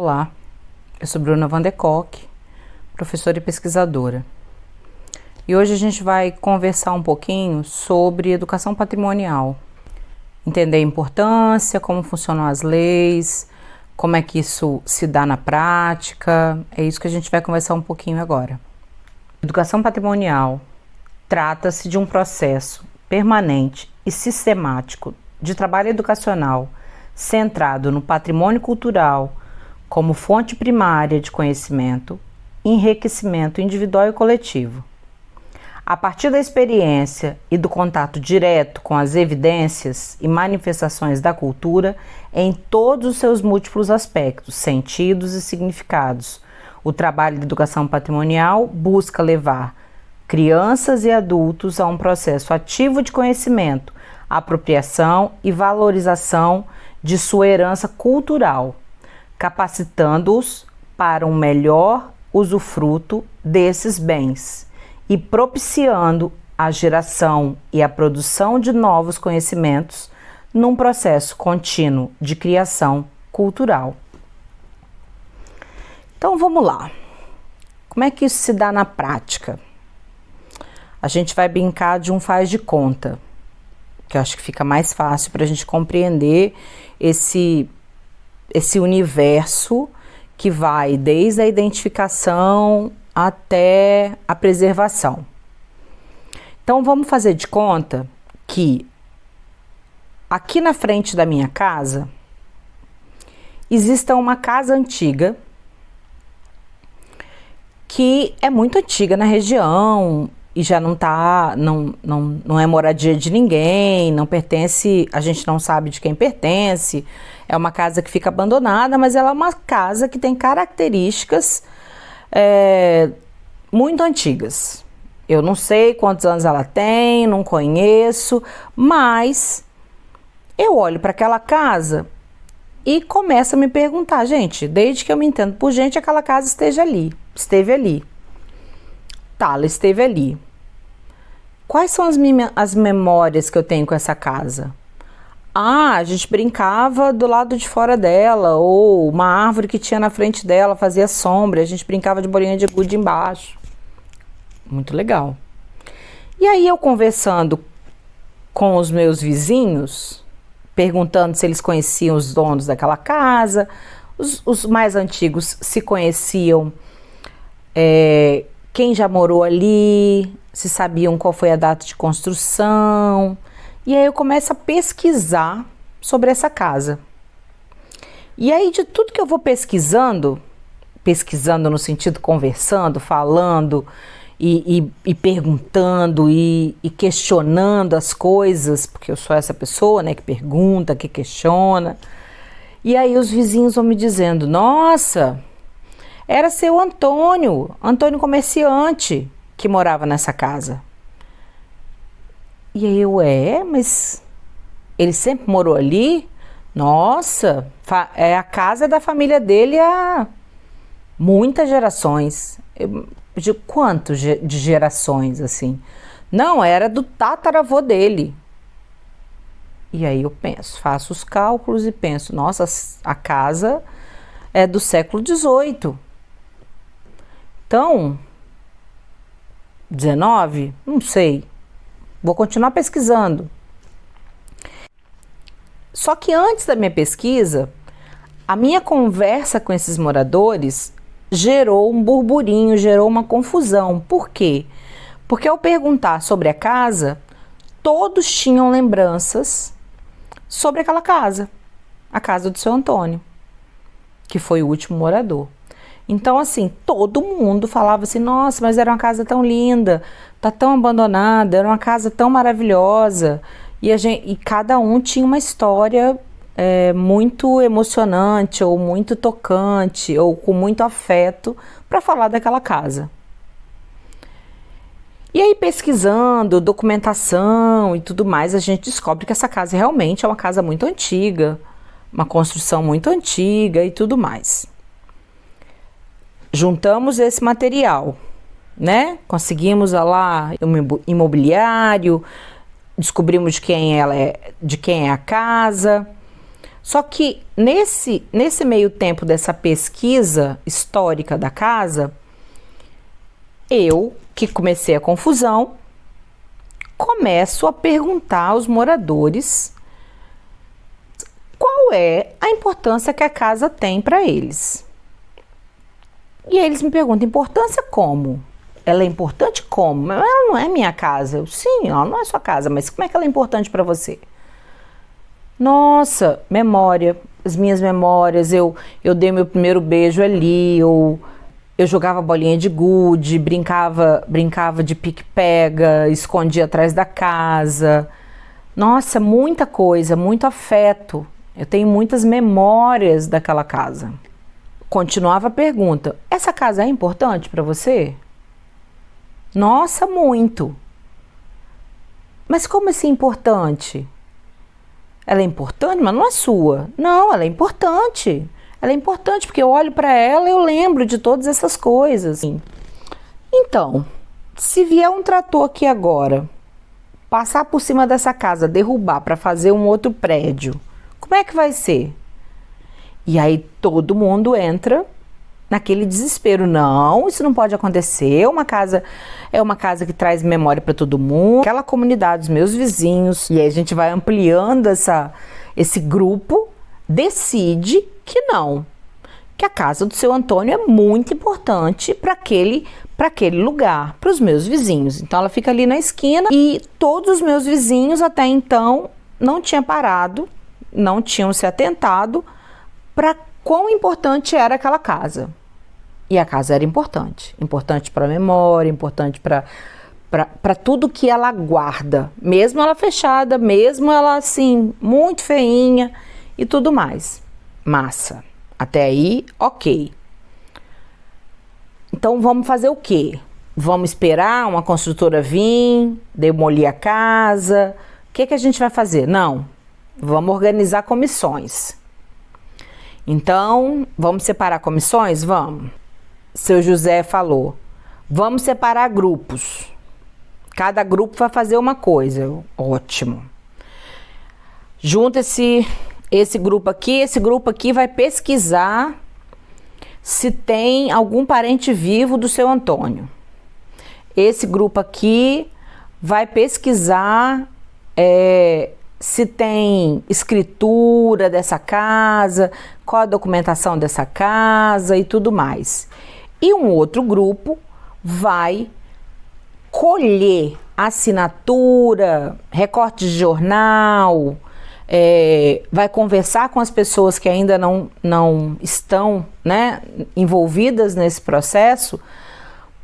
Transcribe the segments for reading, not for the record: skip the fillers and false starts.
Olá, eu sou Bruna Van de Kock, professora e pesquisadora. E hoje a gente vai conversar um pouquinho sobre educação patrimonial. Entender a importância, como funcionam as leis, como é que isso se dá na prática. É isso que a gente vai conversar um pouquinho agora. Educação patrimonial trata-se de um processo permanente e sistemático de trabalho educacional centrado no patrimônio cultural como fonte primária de conhecimento, enriquecimento individual e coletivo. A partir da experiência e do contato direto com as evidências e manifestações da cultura em todos os seus múltiplos aspectos, sentidos e significados, o trabalho de educação patrimonial busca levar crianças e adultos a um processo ativo de conhecimento, apropriação e valorização de sua herança cultural, capacitando-os para um melhor usufruto desses bens e propiciando a geração e a produção de novos conhecimentos num processo contínuo de criação cultural. Então vamos lá. Como é que isso se dá na prática? A gente vai brincar de um faz de conta, que eu acho que fica mais fácil para a gente compreender esse universo que vai desde a identificação até a preservação. Então vamos fazer de conta que aqui na frente da minha casa exista uma casa antiga que é muito antiga na região e já não é moradia de ninguém, não pertence, a gente não sabe de quem pertence. É uma casa que fica abandonada, mas ela é uma casa que tem características muito antigas. Eu não sei quantos anos ela tem, não conheço, mas eu olho para aquela casa e começo a me perguntar, gente, desde que eu me entendo por gente, aquela casa esteve ali. Tá, ela esteve ali. Quais são as memórias que eu tenho com essa casa? Ah, a gente brincava do lado de fora dela, ou uma árvore que tinha na frente dela fazia sombra, a gente brincava de bolinha de gude embaixo. Muito legal. E aí eu conversando com os meus vizinhos, perguntando se eles conheciam os donos daquela casa, os mais antigos se conheciam, quem já morou ali, se sabiam qual foi a data de construção. E aí eu começo a pesquisar sobre essa casa. E aí de tudo que eu vou pesquisando no sentido conversando, falando e perguntando e questionando as coisas, porque eu sou essa pessoa, né, que pergunta, que questiona. E aí os vizinhos vão me dizendo, nossa, era seu Antônio comerciante, que morava nessa casa. E aí eu, mas ele sempre morou ali? Nossa, a casa da família dele há muitas gerações. De quanto de gerações, assim? Não, era do tataravô dele. E aí eu faço os cálculos e penso, nossa, a casa é do século XVIII. Então, 19? Não sei. Vou continuar pesquisando. Só que antes da minha pesquisa, a minha conversa com esses moradores gerou um burburinho, gerou uma confusão. Por quê? Porque ao perguntar sobre a casa, todos tinham lembranças sobre aquela casa, a casa do seu Antônio, que foi o último morador. Então, assim, todo mundo falava assim, nossa, mas era uma casa tão linda, tá tão abandonada, era uma casa tão maravilhosa. E cada um tinha uma história muito emocionante, ou muito tocante, ou com muito afeto para falar daquela casa. E aí, pesquisando, documentação e tudo mais, a gente descobre que essa casa realmente é uma casa muito antiga, uma construção muito antiga e tudo mais. Juntamos esse material, né? Conseguimos lá um imobiliário, descobrimos de quem é a casa, Só que nesse meio tempo dessa pesquisa histórica da casa, eu, que comecei a confusão, começo a perguntar aos moradores qual é a importância que a casa tem para eles. E eles me perguntam, importância como? Ela é importante como? Ela não é minha casa. Eu, sim, ela não é sua casa, mas como é que ela é importante para você? Nossa, memória, as minhas memórias, eu dei meu primeiro beijo ali, eu jogava bolinha de gude, brincava de pique-pega, escondia atrás da casa. Nossa, muita coisa, muito afeto. Eu tenho muitas memórias daquela casa. Continuava a pergunta, essa casa é importante para você? Nossa, muito. Mas como assim importante? Ela é importante, mas não é sua. Não, ela é importante. Ela é importante porque eu olho para ela e eu lembro de todas essas coisas. Então, se vier um trator aqui agora, passar por cima dessa casa, derrubar para fazer um outro prédio, como é que vai ser? E aí todo mundo entra naquele desespero. Não, isso não pode acontecer. É uma casa que traz memória para todo mundo. Aquela comunidade, os meus vizinhos. E aí a gente vai ampliando esse grupo, decide que não. Que a casa do seu Antônio é muito importante para aquele lugar, para os meus vizinhos. Então ela fica ali na esquina e todos os meus vizinhos até então não tinham parado, não tinham se atentado para quão importante era aquela casa. E a casa era importante para a memória, importante para tudo que ela guarda, mesmo ela fechada, mesmo ela assim, muito feinha e tudo mais. Massa. Até aí, ok. Então vamos fazer o quê? Vamos esperar uma construtora vir, demolir a casa? O que a gente vai fazer? Não, vamos organizar comissões. Então, vamos separar comissões? Vamos. Seu José falou, vamos separar grupos. Cada grupo vai fazer uma coisa. Ótimo. Junta esse grupo aqui vai pesquisar se tem algum parente vivo do seu Antônio. Esse grupo aqui vai pesquisar se tem escritura dessa casa, qual a documentação dessa casa e tudo mais. E um outro grupo vai colher assinatura, recorte de jornal, vai conversar com as pessoas que ainda não estão, né, envolvidas nesse processo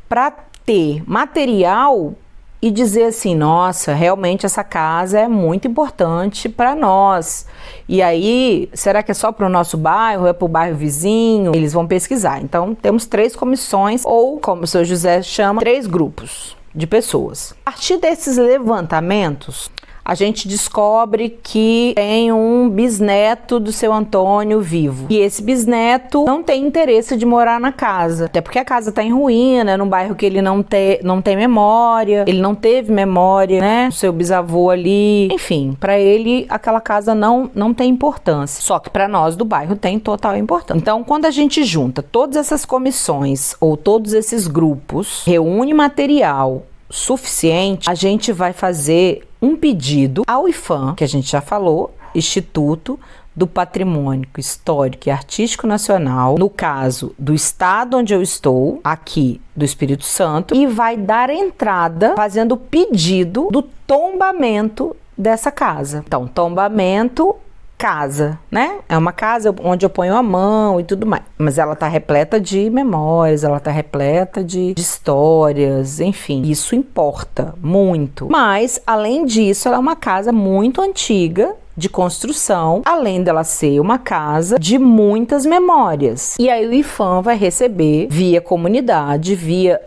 para ter material e dizer assim, nossa, realmente essa casa é muito importante para nós. E aí, será que é só para o nosso bairro, é para o bairro vizinho? Eles vão pesquisar. Então, temos 3 comissões, ou como o seu José chama, 3 grupos de pessoas. A partir desses levantamentos, a gente descobre que tem um bisneto do seu Antônio vivo. E esse bisneto não tem interesse de morar na casa. Até porque a casa está em ruína, num bairro que ele não tem memória. Ele não teve memória, né? O seu bisavô ali. Enfim, para ele aquela casa não tem importância. Só que para nós do bairro tem total importância. Então, quando a gente junta todas essas comissões ou todos esses grupos, reúne material suficiente, a gente vai fazer um pedido ao IPHAN, que a gente já falou, Instituto do Patrimônio Histórico e Artístico Nacional, no caso do estado onde eu estou, aqui do Espírito Santo, e vai dar entrada fazendo o pedido do tombamento dessa casa. Então, tombamento, casa, né? É uma casa onde eu ponho a mão e tudo mais. Mas ela tá repleta de memórias, ela tá repleta de histórias, enfim. Isso importa muito. Mas, além disso, ela é uma casa muito antiga, de construção, além dela ser uma casa de muitas memórias. E aí o IPHAN vai receber, via comunidade, via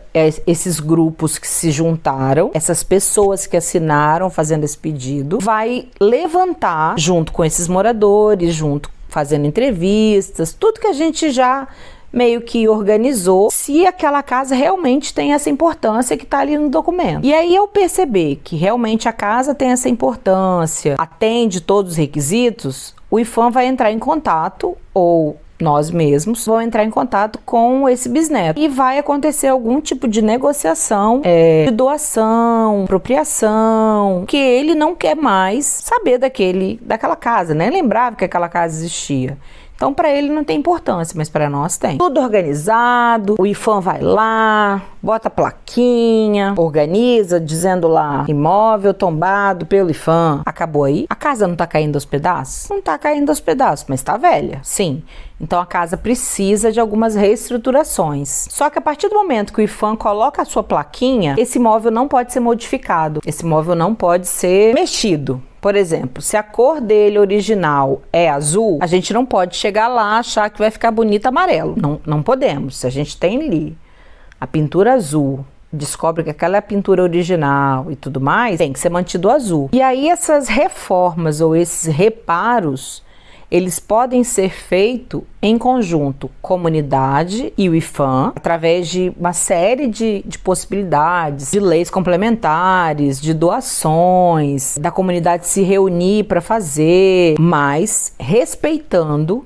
esses grupos que se juntaram, essas pessoas que assinaram fazendo esse pedido, vai levantar, junto com esses moradores, fazendo entrevistas, tudo que a gente já meio que organizou, se aquela casa realmente tem essa importância que está ali no documento. E aí eu perceber que realmente a casa tem essa importância, atende todos os requisitos, o IPHAN vai entrar em contato, ou nós mesmos vão entrar em contato com esse bisneto e vai acontecer algum tipo de negociação, de doação, apropriação, que ele não quer mais saber daquela casa, nem lembrava que aquela casa existia. Então, para ele não tem importância, mas para nós tem. Tudo organizado, o IPHAN vai lá, bota a plaquinha, organiza, dizendo lá, imóvel tombado pelo IPHAN. Acabou aí? A casa não tá caindo aos pedaços? Não tá caindo aos pedaços, mas tá velha. Sim. Então, a casa precisa de algumas reestruturações. Só que a partir do momento que o IPHAN coloca a sua plaquinha, esse imóvel não pode ser modificado. Esse imóvel não pode ser mexido. Por exemplo, se a cor dele original é azul, a gente não pode chegar lá e achar que vai ficar bonito amarelo. Não podemos. Se a gente tem ali a pintura azul, descobre que aquela é a pintura original e tudo mais, tem que ser mantido azul. E aí essas reformas ou esses reparos, eles podem ser feitos em conjunto, comunidade e o IPHAN, através de uma série de possibilidades, de leis complementares, de doações, da comunidade se reunir para fazer, mas respeitando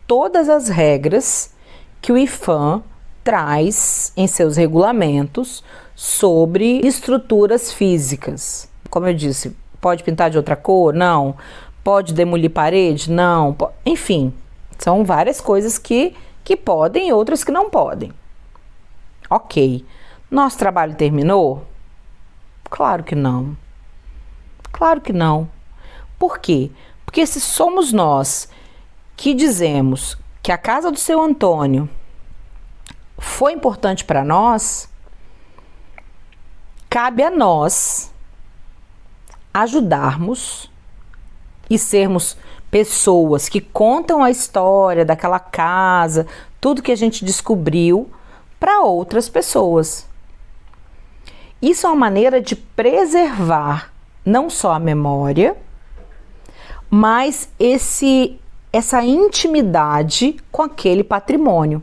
todas as regras que o IPHAN traz em seus regulamentos sobre estruturas físicas. Como eu disse, pode pintar de outra cor? Não. Pode demolir parede? Não. Enfim, são várias coisas que podem e outras que não podem. Ok. Nosso trabalho terminou? Claro que não. Claro que não. Por quê? Porque se somos nós que dizemos que a casa do seu Antônio foi importante para nós, cabe a nós ajudarmos e sermos pessoas que contam a história daquela casa, tudo que a gente descobriu para outras pessoas. Isso é uma maneira de preservar não só a memória, mas essa intimidade com aquele patrimônio.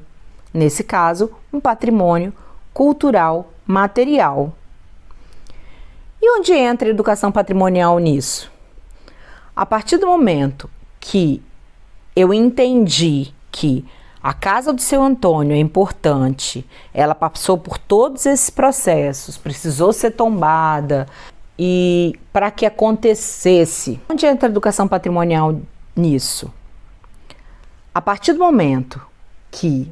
Nesse caso, um patrimônio cultural material. E onde entra a educação patrimonial nisso? A partir do momento que eu entendi que a casa do seu Antônio é importante, ela passou por todos esses processos, precisou ser tombada, e para que acontecesse, onde entra a educação patrimonial nisso? A partir do momento que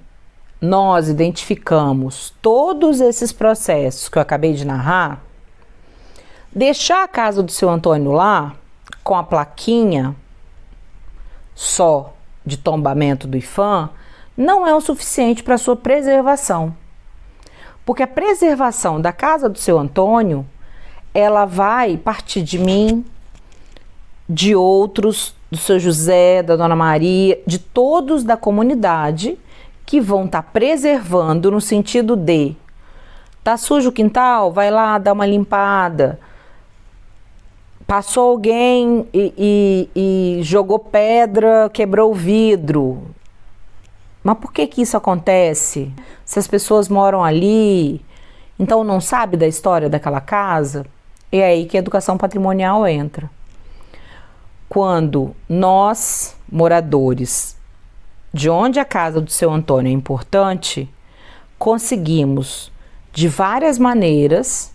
nós identificamos todos esses processos que eu acabei de narrar, deixar a casa do seu Antônio lá, com a plaquinha só de tombamento do IPHAN, não é o suficiente para a sua preservação. Porque a preservação da casa do seu Antônio, ela vai partir de mim, de outros, do seu José, da dona Maria, de todos da comunidade que vão estar preservando no sentido de tá sujo o quintal? Vai lá dar uma limpada. Passou alguém e jogou pedra, quebrou o vidro. Mas por que isso acontece? Se as pessoas moram ali, então não sabe da história daquela casa? É aí que a educação patrimonial entra. Quando nós, moradores, de onde a casa do seu Antônio é importante, conseguimos, de várias maneiras,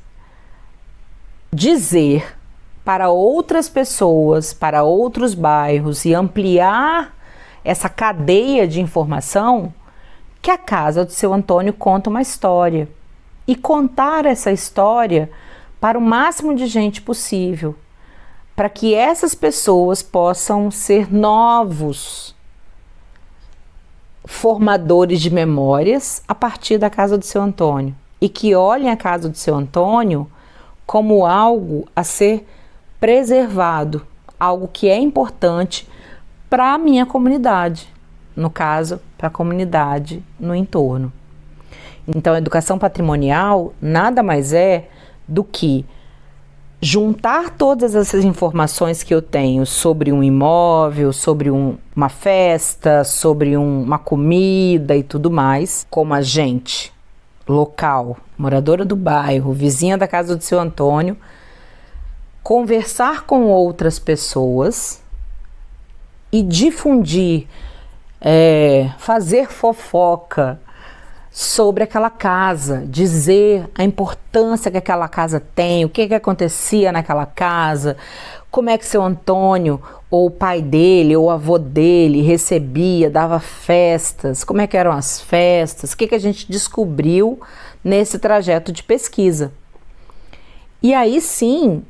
dizer para outras pessoas, para outros bairros e ampliar essa cadeia de informação, que a casa do seu Antônio conta uma história. E contar essa história para o máximo de gente possível, para que essas pessoas possam ser novos formadores de memórias a partir da casa do seu Antônio. E que olhem a casa do seu Antônio como algo a ser preservado, algo que é importante para a minha comunidade, no caso, para a comunidade no entorno. Então, a educação patrimonial nada mais é do que juntar todas essas informações que eu tenho sobre um imóvel, sobre uma festa, sobre uma comida e tudo mais, como agente local, moradora do bairro, vizinha da casa do seu Antônio, conversar com outras pessoas e difundir, fazer fofoca sobre aquela casa, dizer a importância que aquela casa tem, o que acontecia naquela casa, como é que seu Antônio, ou o pai dele, ou o avô dele recebia, dava festas, como é que eram as festas, o que a gente descobriu nesse trajeto de pesquisa. E aí sim,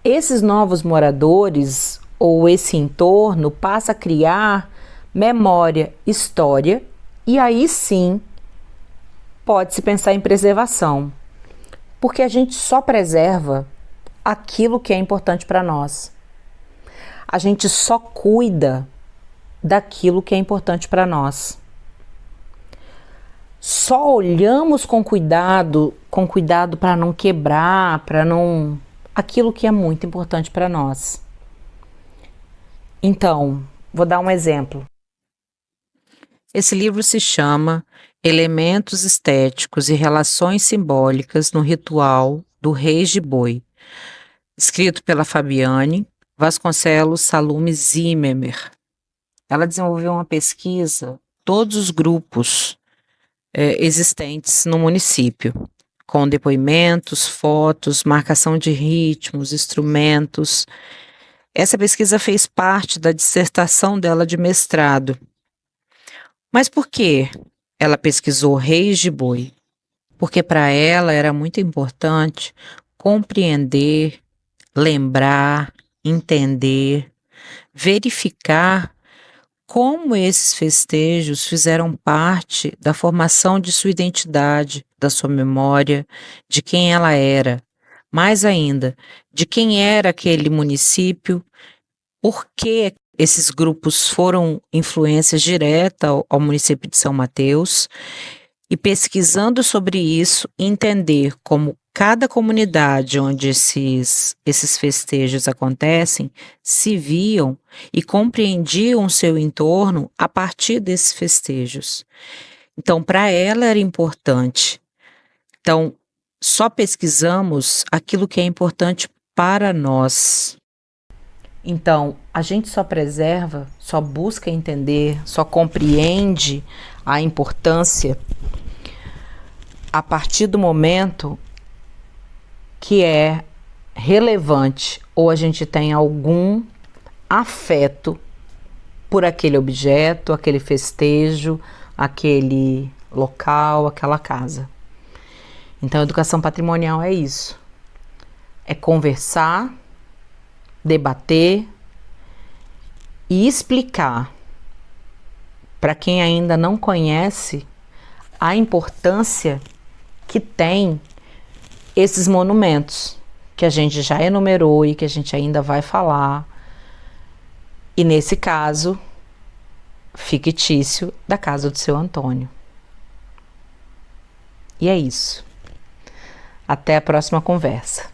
esses novos moradores, ou esse entorno, passa a criar memória, história, e aí sim pode-se pensar em preservação, porque a gente só preserva aquilo que é importante para nós. A gente só cuida daquilo que é importante para nós. Só olhamos com cuidado para não quebrar, para não... aquilo que é muito importante para nós. Então, vou dar um exemplo. Esse livro se chama Elementos Estéticos e Relações Simbólicas no Ritual do Reis de Boi, escrito pela Fabiane Vasconcelos Salume Zimmermer. Ela desenvolveu uma pesquisa, todos os grupos existentes no município, com depoimentos, fotos, marcação de ritmos, instrumentos. Essa pesquisa fez parte da dissertação dela de mestrado. Mas por que ela pesquisou Reis de Boi? Porque para ela era muito importante compreender, lembrar, entender, verificar como esses festejos fizeram parte da formação de sua identidade, da sua memória, de quem ela era, mais ainda, de quem era aquele município, por que esses grupos foram influências diretas ao município de São Mateus, e pesquisando sobre isso, entender como cada comunidade onde esses festejos acontecem se viam e compreendiam o seu entorno a partir desses festejos. Então, para ela era importante. Então, só pesquisamos aquilo que é importante para nós. Então, a gente só preserva, só busca entender, só compreende a importância a partir do momento que é relevante ou a gente tem algum afeto por aquele objeto, aquele festejo, aquele local, aquela casa. Então, a educação patrimonial é isso. É conversar, debater e explicar para quem ainda não conhece a importância que tem esses monumentos que a gente já enumerou e que a gente ainda vai falar, e nesse caso fictício da casa do seu Antônio. E é isso. Até a próxima conversa.